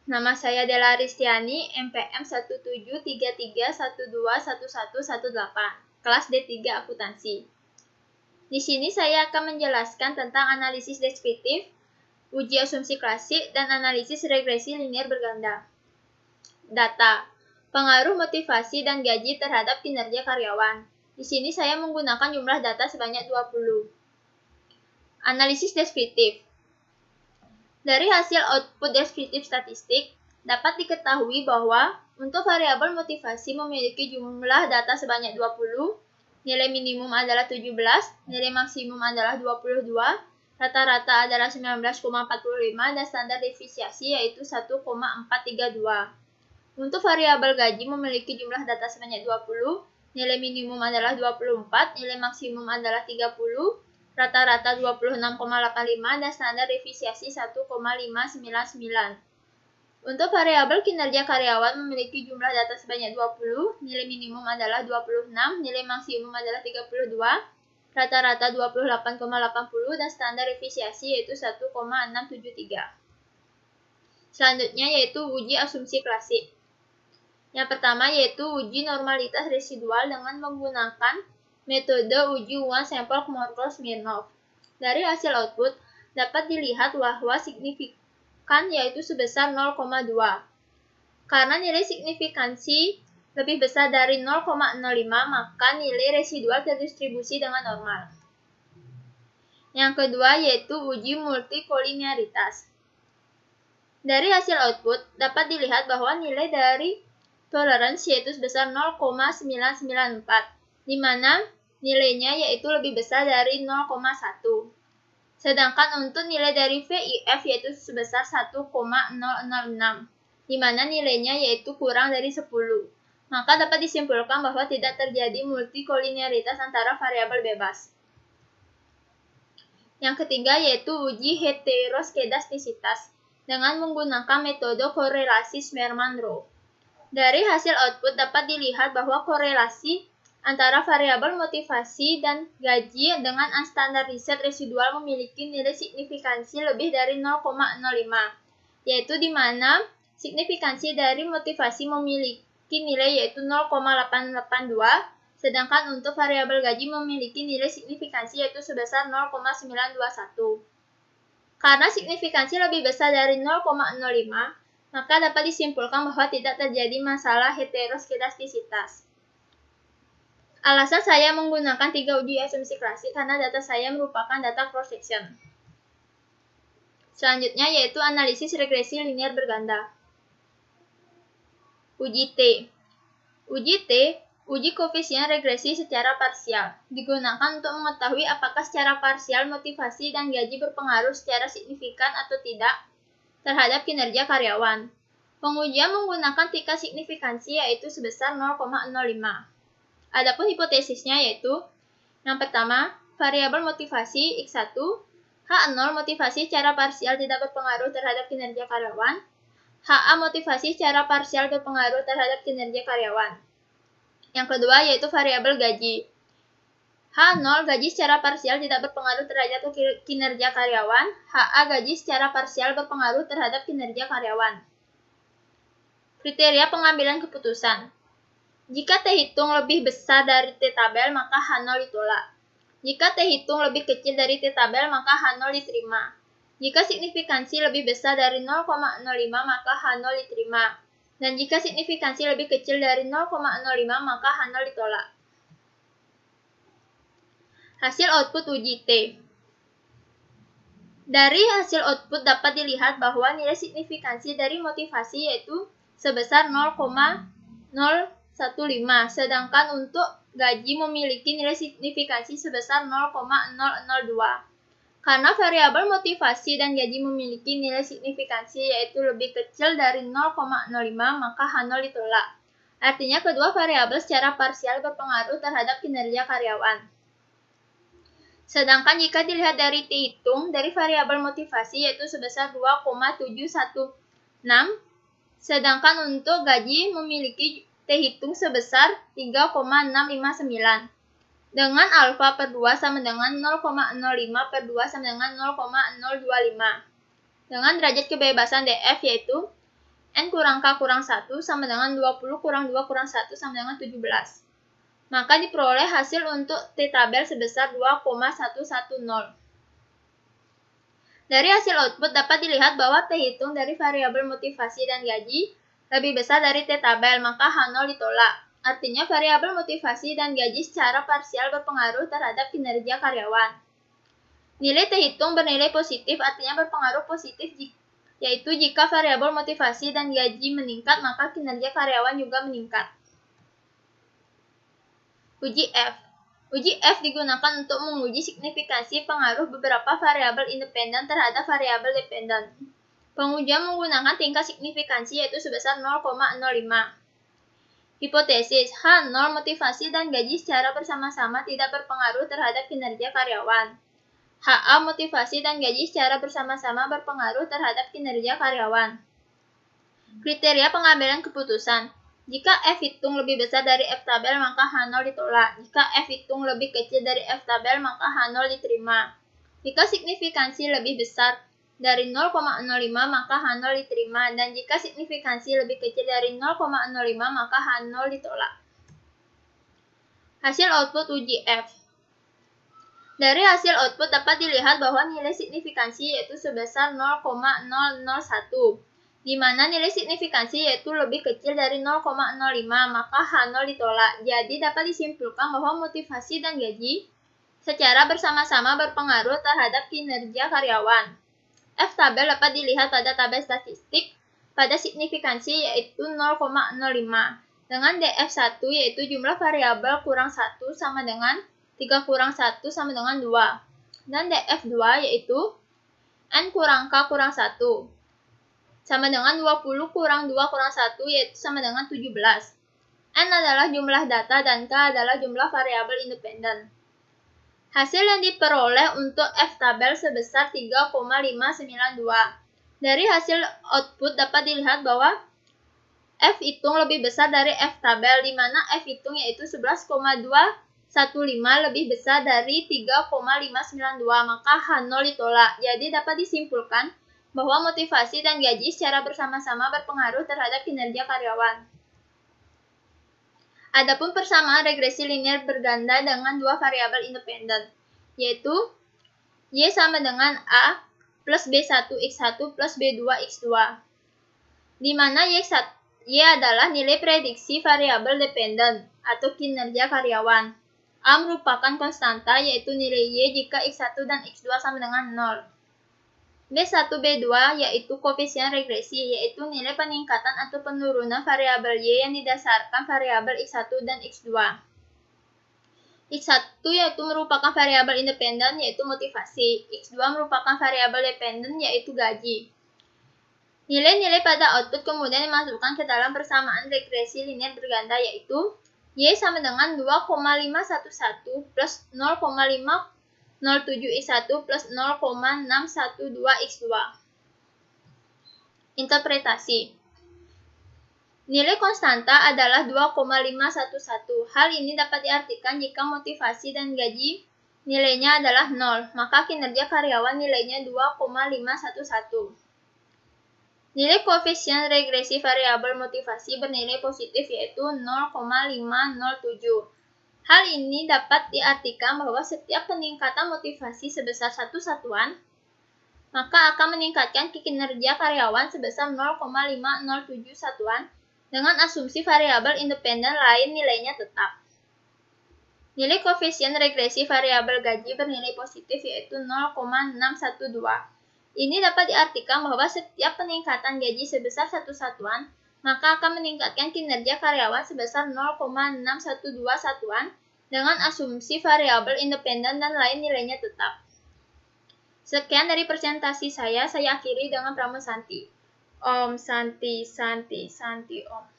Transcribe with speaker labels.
Speaker 1: Nama saya Della Ristiani, MPM 1733121118, kelas D3 Akuntansi. Di sini saya akan menjelaskan tentang analisis deskriptif, uji asumsi klasik, dan analisis regresi linier berganda. Data, pengaruh motivasi dan gaji terhadap kinerja karyawan. Di sini saya menggunakan jumlah data sebanyak 20. Analisis deskriptif. Dari hasil output deskriptif statistik, dapat diketahui bahwa untuk variabel motivasi memiliki jumlah data sebanyak 20, nilai minimum adalah 17, nilai maksimum adalah 22, rata-rata adalah 19,45, dan standar deviasi yaitu 1,432. Untuk variabel gaji memiliki jumlah data sebanyak 20, nilai minimum adalah 24, nilai maksimum adalah 30, rata-rata 26,85, dan standar deviasi 1,599. Untuk variabel kinerja karyawan memiliki jumlah data sebanyak 20, nilai minimum adalah 26, nilai maksimum adalah 32, rata-rata 28,80, dan standar deviasi yaitu 1,673. Selanjutnya yaitu uji asumsi klasik. Yang pertama yaitu uji normalitas residual dengan menggunakan metode uji uang sampel Morkov-Smirnov. Dari hasil output, dapat dilihat bahwa signifikan yaitu sebesar 0,2. Karena nilai signifikansi lebih besar dari 0,05, maka nilai residual terdistribusi dengan normal. Yang kedua yaitu uji multikolinearitas. Dari hasil output, dapat dilihat bahwa nilai dari toleransi yaitu sebesar 0,994, di mana nilainya yaitu lebih besar dari 0,1. Sedangkan untuk nilai dari VIF yaitu sebesar 1,006, di mana nilainya yaitu kurang dari 10. Maka dapat disimpulkan bahwa tidak terjadi multikolinearitas antara variabel bebas. Yang ketiga yaitu uji heteroskedastisitas dengan menggunakan metode korelasi Sherman-Rowe. Dari hasil output dapat dilihat bahwa korelasi antara variabel motivasi dan gaji dengan unstandardized residual memiliki nilai signifikansi lebih dari 0,05, yaitu di mana signifikansi dari motivasi memiliki nilai yaitu 0,882, sedangkan untuk variabel gaji memiliki nilai signifikansi yaitu sebesar 0,921. Karena signifikansi lebih besar dari 0,05, maka dapat disimpulkan bahwa tidak terjadi masalah heteroskedastisitas. Alasan saya menggunakan 3 uji asumsi klasik karena data saya merupakan data cross-section. Selanjutnya yaitu analisis regresi linier berganda. Uji T. Uji koefisien regresi secara parsial, digunakan untuk mengetahui apakah secara parsial motivasi dan gaji berpengaruh secara signifikan atau tidak terhadap kinerja karyawan. Pengujian menggunakan tingkat signifikansi yaitu sebesar 0,05. Adapun hipotesisnya yaitu yang pertama, variabel motivasi X1, H0 motivasi secara parsial tidak berpengaruh terhadap kinerja karyawan, HA motivasi secara parsial berpengaruh terhadap kinerja karyawan. Yang kedua yaitu variabel gaji. H0 gaji secara parsial tidak berpengaruh terhadap kinerja karyawan, HA gaji secara parsial berpengaruh terhadap kinerja karyawan. Kriteria pengambilan keputusan. Jika T hitung lebih besar dari T tabel, maka H0 ditolak. Jika T hitung lebih kecil dari T tabel, maka H0 diterima. Jika signifikansi lebih besar dari 0,05, maka H0 diterima. Dan jika signifikansi lebih kecil dari 0,05, maka H0 ditolak. Hasil output uji T. Dari hasil output dapat dilihat bahwa nilai signifikansi dari motivasi yaitu sebesar 0,015, sedangkan untuk gaji memiliki nilai signifikansi sebesar 0,002. Karena variabel motivasi dan gaji memiliki nilai signifikansi yaitu lebih kecil dari 0,05, maka H0 ditolak. Artinya kedua variabel secara parsial berpengaruh terhadap kinerja karyawan. Sedangkan jika dilihat dari T hitung dari variabel motivasi yaitu sebesar 2,716, sedangkan untuk gaji memiliki T hitung sebesar 3,659. Dengan alfa per 2 sama dengan 0,05 per 2 sama dengan 0,025. Dengan derajat kebebasan DF yaitu N kurang K kurang 1 sama dengan 20 kurang 2 kurang 1 sama dengan 17. Maka diperoleh hasil untuk T-tabel sebesar 2,110. Dari hasil output dapat dilihat bahwa T hitung dari variabel motivasi dan gaji lebih besar dari T-tabel, maka H0 ditolak. Artinya variabel motivasi dan gaji secara parsial berpengaruh terhadap kinerja karyawan. Nilai T hitung bernilai positif artinya berpengaruh positif yaitu jika variabel motivasi dan gaji meningkat maka kinerja karyawan juga meningkat. Uji F. Uji F digunakan untuk menguji signifikansi pengaruh beberapa variabel independen terhadap variabel dependen. Pengujian menggunakan tingkat signifikansi yaitu sebesar 0,05. Hipotesis H0 motivasi dan gaji secara bersama-sama tidak berpengaruh terhadap kinerja karyawan. HA motivasi dan gaji secara bersama-sama berpengaruh terhadap kinerja karyawan. Kriteria pengambilan keputusan. Jika F hitung lebih besar dari F tabel maka H0 ditolak. Jika F hitung lebih kecil dari F tabel maka H0 diterima. Jika signifikansi lebih besar dari 0,05 maka H0 diterima dan jika signifikansi lebih kecil dari 0,05 maka H0 ditolak. Hasil output uji F. Dari hasil output dapat dilihat bahwa nilai signifikansi yaitu sebesar 0,001. Di mana nilai signifikansi yaitu lebih kecil dari 0,05 maka H0 ditolak. Jadi dapat disimpulkan bahwa motivasi dan gaji secara bersama-sama berpengaruh terhadap kinerja karyawan. F tabel dapat dilihat pada tabel statistik pada signifikansi yaitu 0,05 dengan DF1 yaitu jumlah variabel kurang 1 sama dengan 3 kurang 1 sama dengan 2 dan DF2 yaitu N kurang K kurang 1 sama dengan 20 kurang 2 kurang 1 yaitu sama dengan 17. N adalah jumlah data dan K adalah jumlah variabel independen. Hasil yang diperoleh untuk F tabel sebesar 3,592. Dari hasil output dapat dilihat bahwa F hitung lebih besar dari F tabel, di mana F hitung yaitu 11,215 lebih besar dari 3,592, maka H0 ditolak. Jadi dapat disimpulkan bahwa motivasi dan gaji secara bersama-sama berpengaruh terhadap kinerja karyawan. Adapun persamaan regresi linier berganda dengan dua variabel independen, yaitu Y sama dengan A plus B1X1 plus B2X2, di mana Y adalah nilai prediksi variabel dependen atau kinerja karyawan. A merupakan konstanta yaitu nilai Y jika X1 dan X2 sama dengan 0. B1, B2 yaitu koefisien regresi, yaitu nilai peningkatan atau penurunan variabel Y yang didasarkan variabel X1 dan X2. X1 yaitu merupakan variabel independen yaitu motivasi, X2 merupakan variabel dependen yaitu gaji. Nilai-nilai pada output kemudian dimasukkan ke dalam persamaan regresi linier berganda yaitu Y sama dengan 2,511 plus 0,507X1 plus 0,612X2. Interpretasi. Nilai konstanta adalah 2,511. Hal ini dapat diartikan jika motivasi dan gaji nilainya adalah 0, maka kinerja karyawan nilainya 2,511. Nilai koefisien regresi variabel motivasi bernilai positif yaitu 0,507. Hal ini dapat diartikan bahwa setiap peningkatan motivasi sebesar 1 satuan, maka akan meningkatkan kinerja karyawan sebesar 0,507 satuan dengan asumsi variabel independen lain nilainya tetap. Nilai koefisien regresi variabel gaji bernilai positif yaitu 0,612. Ini dapat diartikan bahwa setiap peningkatan gaji sebesar 1 satuan, maka akan meningkatkan kinerja karyawan sebesar 0,612 satuan dengan asumsi variabel independen dan lain nilainya tetap. Sekian dari presentasi saya akhiri dengan Pramu Santi. Om Santi Santi Santi Om.